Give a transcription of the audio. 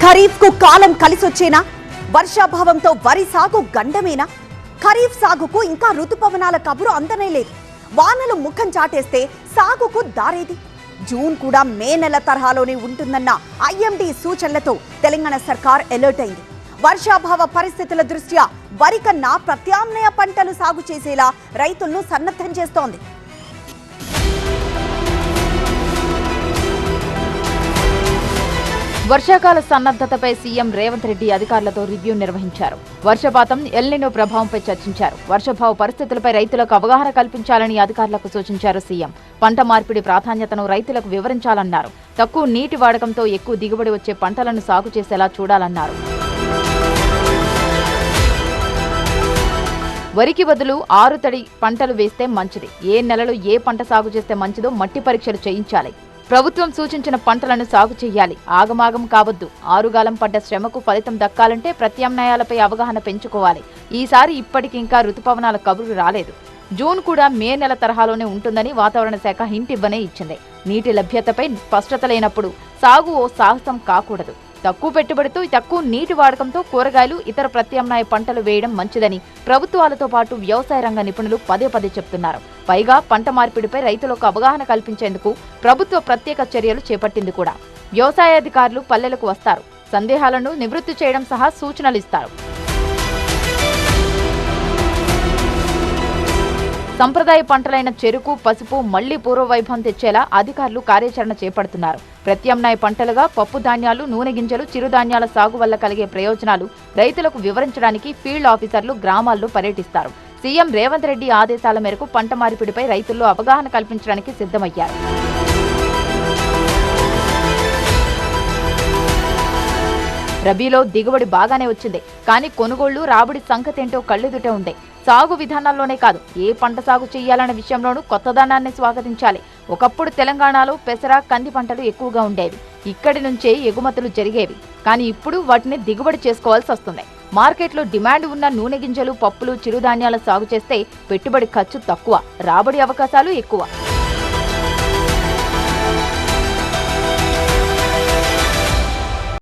ఖరీఫ్ కు కాలం కలిసొచ్చేనా? వర్షాభావంతో వరి సాగు గండమేనా? ఖరీఫ్ సాగుకు ఇంకా ఋతుపవనాల కబురు అందనే లేదు. వానలు ముఖం చాటేస్తే సాగుకు దారేది? జూన్ కూడా మే నెల తరహాలోనే ఉంటుందన్న ఐఎండీ సూచనలతో తెలంగాణ సర్కార్ అలర్ట్ అయింది. వర్షాభావ పరిస్థితుల దృష్ట్యా వరి కన్నా ప్రత్యామ్నాయ పంటలు సాగు చేసేలా రైతులను సన్నద్ధం చేస్తోంది. వర్షాకాల సన్నద్ధతపై సీఎం రేవంత్ రెడ్డి అధికారులతో రివ్యూ నిర్వహించారు. వర్షపాతం, ఎల్నినో ప్రభావంపై చర్చించారు. వర్షాభావ పరిస్థితులపై రైతులకు అవగాహన కల్పించాలని అధికారులకు సూచించారు సీఎం. పంట మార్పిడి ప్రాధాన్యతను రైతులకు వివరించాలన్నారు. తక్కువ నీటి వాడకంతో ఎక్కువ దిగుబడి వచ్చే పంటలను సాగు చేసేలా చూడాలన్నారు. వరికి బదులు 6 తడి పంటలు వేస్తే మంచిది. ఏ నెలలో ఏ పంట సాగు చేస్తే మంచిదో మట్టి పరీక్షలు చేయించాలి. ప్రభుత్వం సూచించిన పంటలను సాగు చేయాలి. ఆగమాగం కావద్దు. ఆరుగాలం పడ్డ శ్రమకు ఫలితం దక్కాలంటే ప్రత్యామ్నాయాలపై అవగాహన పెంచుకోవాలి. ఈసారి ఇప్పటికింకా ఋతుపవనాల కబురు రాలేదు. జూన్ కూడా మే నెల తరహాలోనే ఉంటుందని వాతావరణ శాఖ హింట్ ఇవ్వనే ఇచ్చింది. నీటి లభ్యతపై స్పష్టత లేనప్పుడు సాగు ఓ సాహసం కాకూడదు. తక్కువ పెట్టుబడితో, తక్కువ నీటి వాడకంతో కూరగాయలు, ఇతర ప్రత్యామ్నాయ పంటలు వేయడం మంచిదని ప్రభుత్వాలతో పాటు వ్యవసాయ రంగ నిపుణులు పదే పదే చెప్తున్నారు. పైగా పంట మార్పిడిపై రైతులకు అవగాహన కల్పించేందుకు ప్రభుత్వ ప్రత్యేక చర్యలు చేపట్టింది కూడా. వ్యవసాయాధికారులు పల్లెలకు వస్తారు. సందేహాలను నివృత్తి చేయడం సహా సూచనలు ఇస్తారు. సంప్రదాయ పంటలైన చెరుకు, పసుపు మళ్లీ పూర్వవైభవం తెచ్చేలా అధికారులు కార్యాచరణ చేపడుతున్నారు. ప్రత్యామ్నాయ పంటలుగా పప్పు ధాన్యాలు, నూనె గింజలు, చిరుధాన్యాల సాగు వల్ల కలిగే ప్రయోజనాలు రైతులకు వివరించడానికి ఫీల్డ్ ఆఫీసర్లు గ్రామాల్లో పర్యటిస్తారు. సీఎం రేవంత్ రెడ్డి ఆదేశాల మేరకు పంట మార్పిడిపై రైతుల్లో అవగాహన కల్పించడానికి సిద్ధమయ్యారు. రబీలో దిగుబడి బాగానే వచ్చింది. కానీ కొనుగోళ్లు, రాబడి సంగతేంటో కళ్ళెదుటే ఉంది. సాగు విధానాల్లోనే కాదు, ఏ పంట సాగు చేయాలనే విషయంలోనూ కొత్తదనాన్ని స్వాగతించాలి. ఒకప్పుడు తెలంగాణలో పెసర, కంది పంటలు ఎక్కువగా ఉండేవి. ఇక్కడి నుంచే ఎగుమతులు జరిగేవి. కానీ ఇప్పుడు వాటిని దిగుబడి చేసుకోవాల్సి వస్తుంది. మార్కెట్లో డిమాండ్ ఉన్న నూనె గింజలు, పప్పులు, చిరుధాన్యాల సాగు చేస్తే పెట్టుబడి ఖర్చు తక్కువ, రాబడి అవకాశాలు ఎక్కువ.